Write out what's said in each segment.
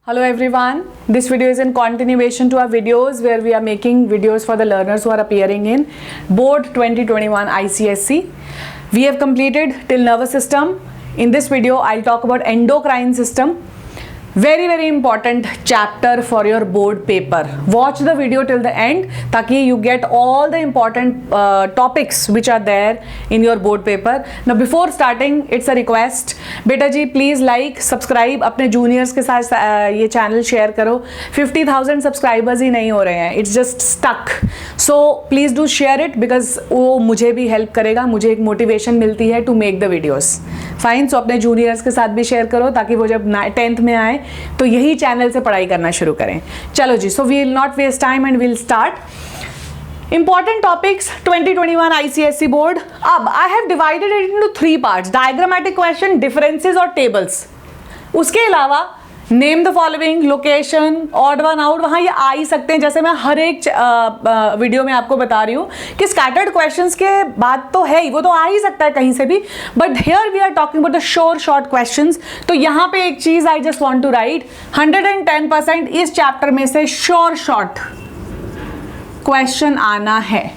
Hello everyone, this video is in continuation to our videos where we are making videos for the learners who are appearing in Board 2021 ICSE. We have completed till nervous system. In this video, I'll talk about endocrine system. Very important chapter for your board paper. Watch the video till the end ताकि you get all the important topics which are there in your board paper. Now before starting, it's a request. बेटा जी please like, subscribe, अपने juniors के साथ ये channel share करो. 50,000 subscribers ही नहीं हो रहे हैं. It's just stuck. So please do share it because वो मुझे भी help करेगा. मुझे एक motivation मिलती है to make the videos. Fine. So अपने juniors के साथ भी share करो ताकि वो जब 10th में आए तो यही चैनल से पढ़ाई करना शुरू करें. चलो जी, so we will not waste time and will start. Important topics 2021 ICSE board. अब I have divided it into 3 parts: diagrammatic question, differences और टेबल्स. उसके अलावा name the following, location, odd one out, वहाँ ये आ ही सकते हैं. जैसे मैं हर एक वीडियो में आपको बता रही हूँ कि स्कैटर्ड क्वेश्चंस के बाद तो है ही, वो तो आ ही सकता है कहीं से भी, but here we are talking about the sure short questions. तो यहाँ पे एक चीज I just want to write, 110% इस चैप्टर में से श्योर शॉर्ट क्वेश्चन आना है.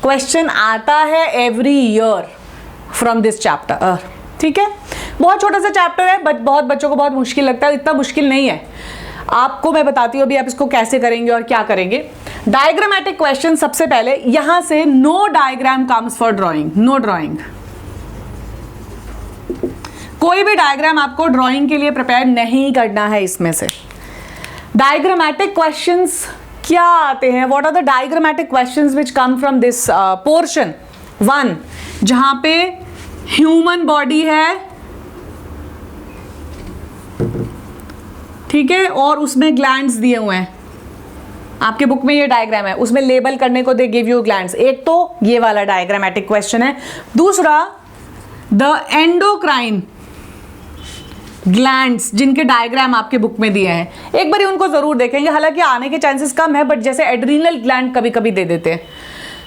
क्वेश्चन आता है every year from this chapter. ठीक है, बहुत छोटा सा चैप्टर है बट बहुत बच्चों को बहुत मुश्किल लगता है. इतना मुश्किल नहीं है, आपको मैं बताती हूँ अभी आप इसको कैसे करेंगे और क्या करेंगे. डायग्रामेटिक क्वेश्चन, सबसे पहले यहां से no diagram comes for drawing. No drawing, कोई भी डायग्राम आपको ड्राइंग के लिए प्रिपेयर नहीं करना है. इसमें से डायग्रामेटिक क्वेश्चंस क्या आते हैं? What are the diagrammatic questions which come from this portion 1, जहां पे ह्यूमन बॉडी है, ठीक है, और उसमें ग्लैंड्स दिए हुए हैं. आपके बुक में ये डायग्राम है, उसमें लेबल करने को दे गिव यू ग्लैंड्स. एक तो ये वाला डायग्रामेटिक क्वेश्चन है. दूसरा द एंडोक्राइन ग्लैंड्स, जिनके डायग्राम आपके बुक में दिए हैं. एक बार उनको जरूर देखेंगे, हालांकि आने के चांसेस कम है बट जैसे एड्रीनल ग्लैंड कभी कभी दे देते हैं.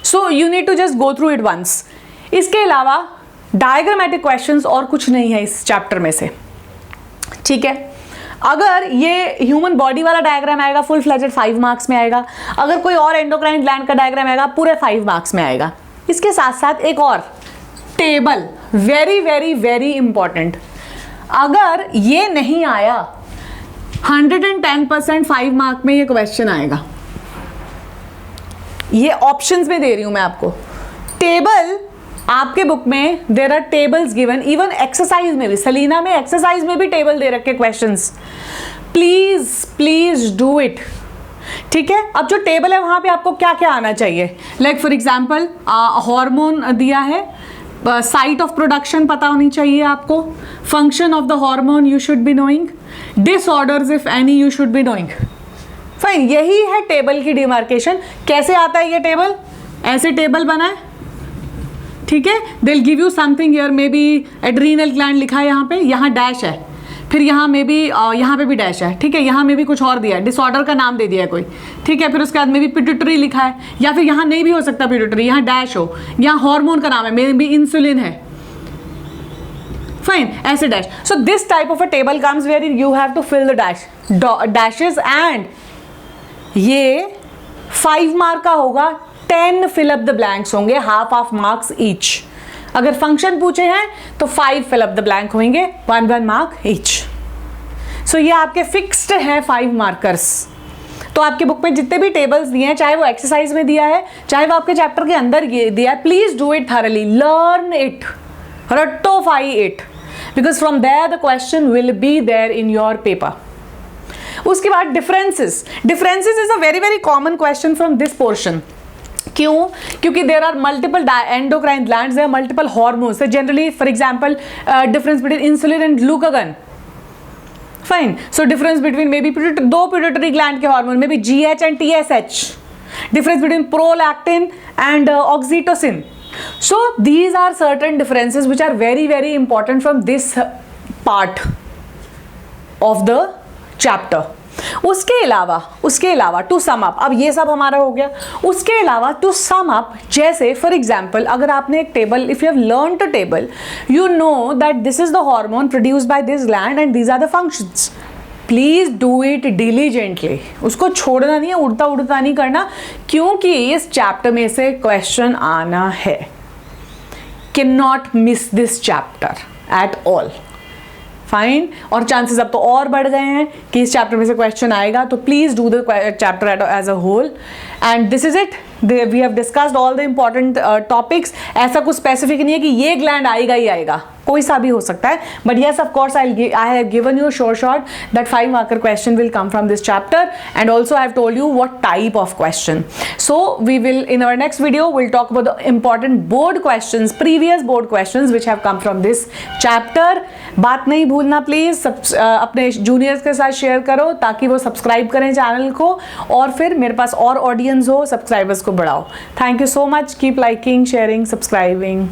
So you need to just go through it once. इसके अलावा डायग्रामेटिक क्वेश्चंस और कुछ नहीं है इस चैप्टर में से. ठीक है, अगर ये ह्यूमन बॉडी वाला डायग्राम आएगा फुल फ्लेजेड 5 मार्क्स में आएगा. अगर कोई और एंडोक्राइन ग्लैंड का डायग्राम आएगा पूरे 5 मार्क्स में आएगा. इसके साथ साथ एक और टेबल, वेरी इंपॉर्टेंट. अगर ये नहीं आया 110% 5 मार्क में ये क्वेश्चन आएगा. ये ऑप्शंस में दे रही हूं मैं आपको. टेबल आपके बुक में there are tables given, even exercise में भी, सलीना में एक्सरसाइज में भी टेबल दे रखे क्वेश्चंस. Please do it. ठीक है, अब जो टेबल है वहां पे आपको क्या क्या आना चाहिए. लाइक फॉर एग्जांपल हार्मोन दिया है, साइट ऑफ प्रोडक्शन पता होनी चाहिए आपको, function of the hormone you should be knowing, disorders if any you should be knowing. Fine, यही है टेबल की डिमार्केशन. कैसे आता है ये टेबल? ऐसे टेबल बना है, ठीक है. दिल give you something here, may be adrenal gland लिखा है यहाँ पे, यहाँ डैश है, फिर यहाँ में भी यहाँ पे भी डैश है. ठीक है, यहाँ में भी कुछ और दिया है, डिसऑर्डर का नाम दे दिया है कोई. ठीक है, फिर उसके बाद में भी पिट्यूटरी लिखा है, या फिर यहाँ नहीं भी हो सकता पिट्यूटरी, यहाँ डैश हो. यहाँ हार्मोन का नाम है, मे बी इंसुलिन है. फाइन, ऐसे dash. So this type of a table comes where you have to fill the dashes and ये 5 मार्क का होगा. 10 फिल अप द ब्लैंक्स होंगे, हाफ मार्क्स ईच. अगर फंक्शन पूछे हैं तो 5 फिल अप द ब्लैंक होंगे, 1 मार्क ईच. सो ये आपके फिक्स्ड हैं 5 मार्कर्स. तो आपके बुक में जितने भी टेबल्स दिए हैं, चाहे वो एक्सरसाइज में दिया है, चाहे वो आपके चैप्टर के अंदर दिया है, please do it thoroughly, learn it, रट्टोफाई it, because from there the question will be there in your paper. उसके बाद differences is a very common question from this portion. क्यों? क्योंकि there are multiple endocrine glands, there are multiple hormones. Generally for example difference between insulin and glucagon. Fine, so difference between may be 2 pituitary gland के hormone, may be GH and TSH. Difference between prolactin and oxytocin. So these are certain differences which are very important from this part of the chapter. उसके अलावा to sum up, अब ये सब हमारा हो गया. उसके अलावा टू सम अप, जैसे फॉर एग्जाम्पल अगर आपने एक table, if you have learned a table, you know that this is the hormone produced by this gland and these are the functions. Please do it diligently, उसको छोड़ना नहीं है, उड़ता उड़ता नहीं करना, क्योंकि इस चैप्टर में से क्वेश्चन आना है. Can not miss this chapter at all. Fine. और चांसेस अब तो और बढ़ गए हैं कि इस चैप्टर में से क्वेश्चन आएगा, तो please do the chapter as a whole. And this is it. We have discussed all the important topics. ऐसा कुछ स्पेसिफिक नहीं है कि ये ग्लैंड आएगा ही आएगा, कोई सा भी हो सकता है. But yes, of course, I have given you a sure shot that 5 marker question will come from this chapter, and also I have told you what type of question. So we will, in our next video, we'll talk about the important board questions, previous board questions which have come from this chapter. बात नहीं भूलना please, अपने juniors के साथ share करो ताकि वो subscribe करें चैनल को, और फिर मेरे पास और ऑडियंस हो, सब्सक्राइबर्स को बढ़ाओ. Thank you so much. Keep liking, sharing, subscribing.